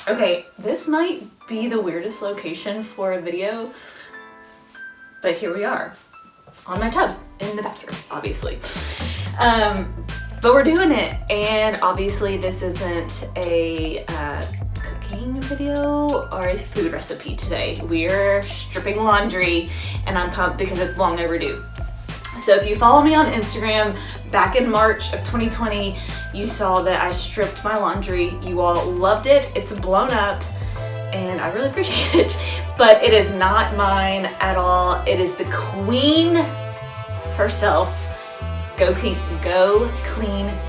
Okay, this might be the weirdest location for a video, but here we are on my tub in the bathroom, obviously. But we're doing it, and obviously this isn't a cooking video or a food recipe today. We're stripping laundry, and I'm pumped because it's long overdue. So if you follow me on Instagram, back in March of 2020, you saw that I stripped my laundry. You all loved it. It's blown up, and I really appreciate it. But it is not mine at all. It is the queen herself, Go Clean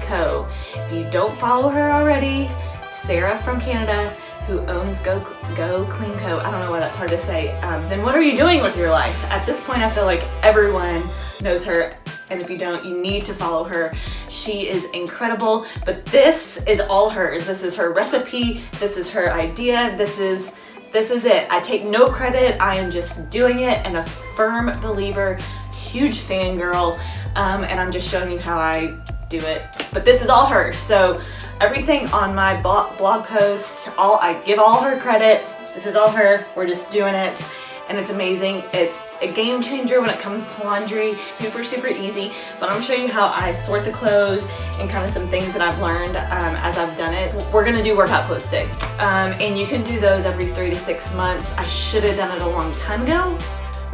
Co. If you don't follow her already, Sarah from Canada, who owns Go Clean Co. I don't know why that's hard to say. Then what are you doing with your life? At this point, I feel like everyone knows her, and if you don't, you need to follow her. She is incredible, but this is all hers. This is her recipe. This is her idea. This is it. I take no credit. I am just doing it, and a firm believer, huge fangirl, and I'm just showing you how I do it. But this is all hers. So everything on my blog post, I give all her credit. This is all her. We're just doing it, and it's amazing. It's a game changer when it comes to laundry. Super, super easy. But I'm gonna show you how I sort the clothes and kind of some things that I've learned as I've done it. We're gonna do workout clothes today, and you can do those every 3 to 6 months. I should have done it a long time ago,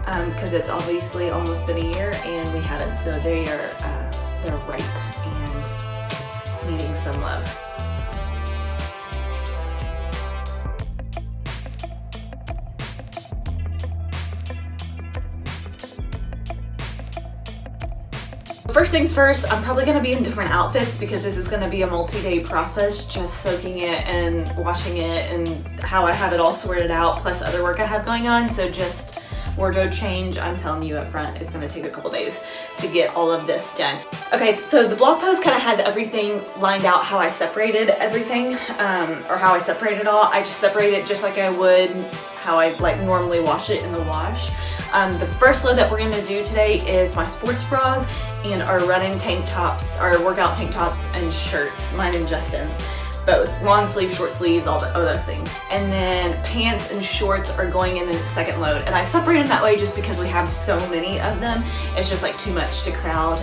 because it's obviously almost been a year and we haven't. So they're ripe and needing some love. First things first, I'm probably gonna be in different outfits because this is gonna be a multi-day process, just soaking it and washing it and how I have it all sorted out, plus other work I have going on. So just wardrobe change, I'm telling you up front, it's gonna take a couple days to get all of this done. Okay, so the blog post kind of has everything lined out, how I separated everything, or how I separate it all. I just separate it just like I would how I like normally wash it in the wash. The first load that we're gonna do today is my sports bras and our running tank tops, our workout tank tops and shirts, mine and Justin's. Both long sleeve, short sleeves, all the other things. And then pants and shorts are going in the second load. And I separate them that way just because we have so many of them. It's just like too much to crowd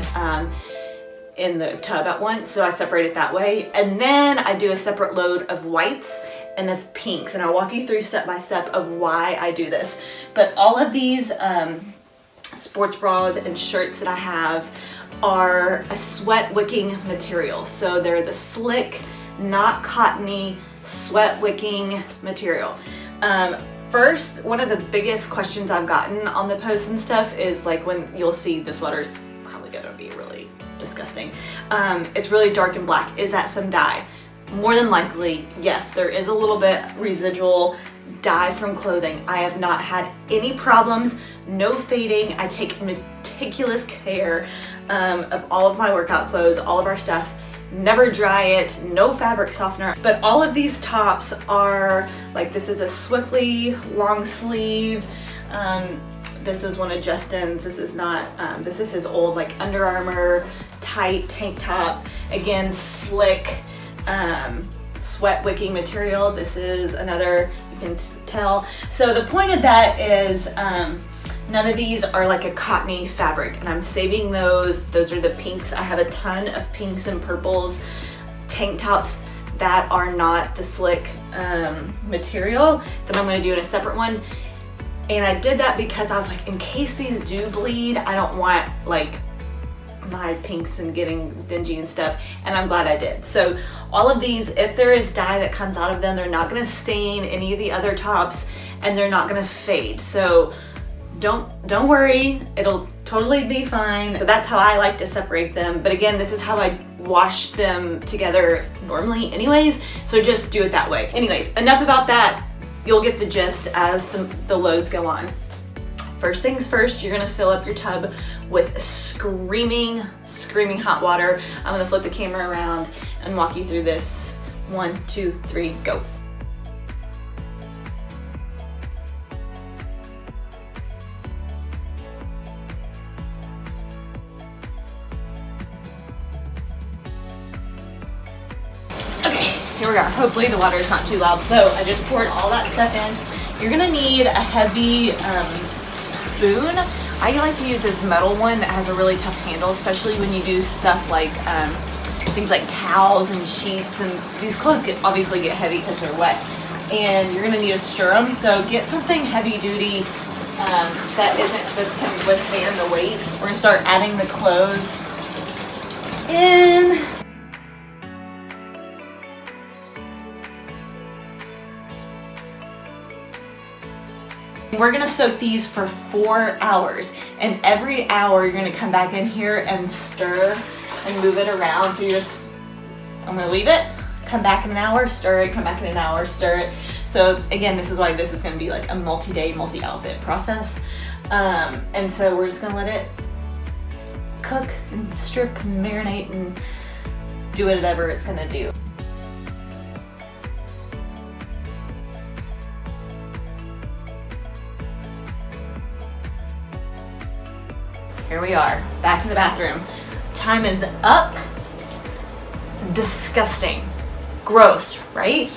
in the tub at once. So I separate it that way. And then I do a separate load of whites and of pinks. And I'll walk you through step by step of why I do this. But all of these sports bras and shirts that I have are a sweat wicking material. So they're the slick, not cottony, sweat wicking material. First, one of the biggest questions I've gotten on the posts and stuff is like when you'll see the sweater's probably gonna be really disgusting. It's really dark and black. Is that some dye? More than likely, yes, there is a little bit residual dye from clothing. I have not had any problems, no fading. I take meticulous care of all of my workout clothes, all of our stuff. Never dry it, no fabric softener. But all of these tops are like, this is a Swiftly long sleeve. This is one of Justin's. This is not, this is his old like Under Armour tight tank top. Again, slick, sweat wicking material. This is another, you can tell. So the point of that is, none of these are like a cottony fabric, and I'm saving those. Those are the pinks. I have a ton of pinks and purples tank tops that are not the slick material that I'm gonna do in a separate one. And I did that because I was like, in case these do bleed, I don't want like my pinks and getting dingy and stuff, and I'm glad I did. So all of these, if there is dye that comes out of them, they're not gonna stain any of the other tops, and they're not gonna fade. So don't worry, it'll totally be fine. So that's how I like to separate them. But again, this is how I wash them together normally anyways, so just do it that way. Anyways, enough about that. You'll get the gist as the loads go on. First things first, you're gonna fill up your tub with screaming hot water. I'm gonna flip the camera around and walk you through this. 1, 2, 3, go. we are. Hopefully the water is not too loud. So I just poured all that stuff in. You're gonna need a heavy spoon. I like to use this metal one that has a really tough handle, especially when you do stuff like things like towels and sheets, and these clothes obviously get heavy because they're wet. And you're gonna need to stir them, so get something heavy duty that can withstand the weight. We're gonna start adding the clothes in. We're gonna soak these for 4 hours, and every hour you're gonna come back in here and stir and move it around. So I'm gonna leave it, come back in an hour, stir it, come back in an hour, stir it. So again, this is why this is gonna be like a multi-day, multi-outfit process. And so we're just gonna let it cook and strip and marinate and do whatever it's gonna do. Here we are, back in the bathroom. Time is up. Disgusting. Gross, right?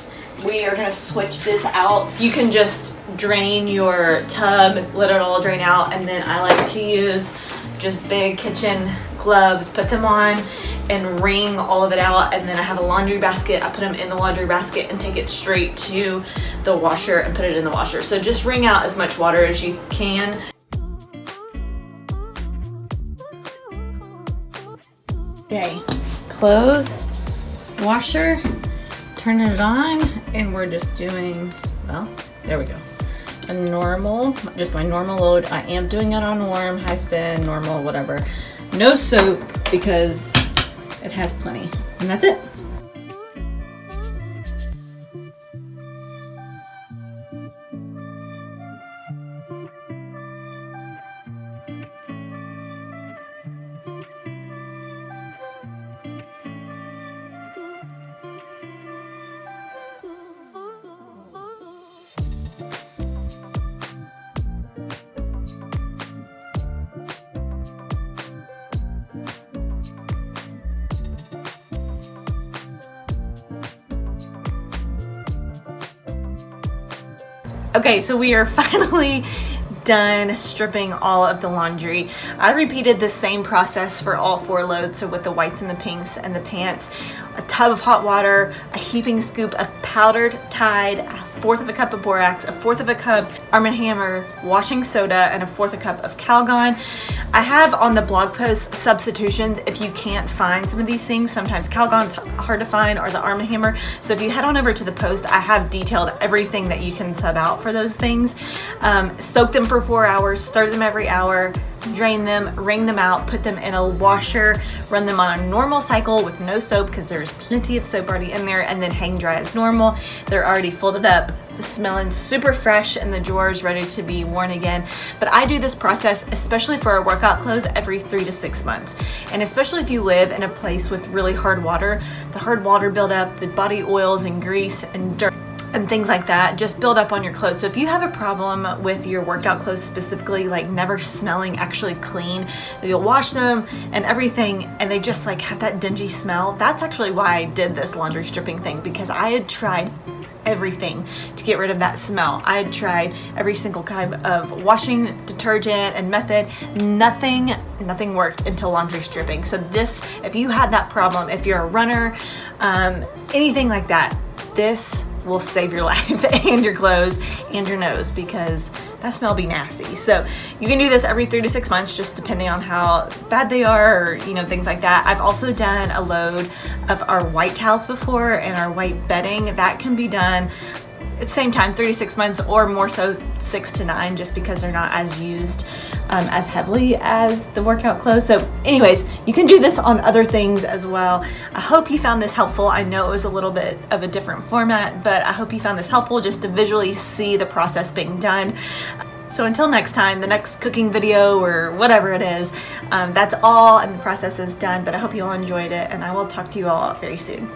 We are gonna switch this out. You can just drain your tub, let it all drain out, and then I like to use just big kitchen gloves, put them on and wring all of it out, and then I have a laundry basket. I put them in the laundry basket and take it straight to the washer and put it in the washer. So just wring out as much water as you can. Okay, close, washer, turning it on, and we're just doing, well, there we go. A normal, just my normal load. I am doing it on warm, high spin, normal, whatever. No soap because it has plenty. And that's it. Okay, so we are finally done stripping all of the laundry. I repeated the same process for all 4 loads, so with the whites and the pinks and the pants. A tub of hot water, a heaping scoop of powdered Tide, 1/4 of a cup of Borax, 1/4 of a cup Arm & Hammer washing soda, and 1/4 a cup of Calgon. I have on the blog post substitutions if you can't find some of these things. Sometimes Calgon's hard to find, or the Arm & Hammer. So if you head on over to the post, I have detailed everything that you can sub out for those things. Soak them for 4 hours, stir them every hour, drain them, wring them out, put them in a washer, run them on a normal cycle with no soap because there's plenty of soap already in there, and then hang dry as normal. They're already folded up, smelling super fresh, and the drawers ready to be worn again. But I do this process, especially for our workout clothes, every 3 to 6 months. And especially if you live in a place with really hard water, the hard water buildup, the body oils and grease and dirt and things like that just build up on your clothes. So if you have a problem with your workout clothes specifically, like never smelling actually clean, you'll wash them and everything and they just like have that dingy smell, that's actually why I did this laundry stripping thing, because I had tried everything to get rid of that smell. I had tried every single kind of washing detergent and method. Nothing worked until laundry stripping. So this, if you have that problem, if you're a runner, anything like that, this will save your life and your clothes and your nose, because that smell be nasty. So you can do this every 3 to 6 months, just depending on how bad they are, or things like that. I've also done a load of our white towels before and our white bedding. That can be done at the same time, 3 to 6 months, or more so 6 to 9, just because they're not as used as heavily as the workout clothes. So anyways, you can do this on other things as well. I hope you found this helpful. I know it was a little bit of a different format, but I hope you found this helpful just to visually see the process being done. So until next time, the next cooking video or whatever it is, that's all, and the process is done. But I hope you all enjoyed it, and I will talk to you all very soon.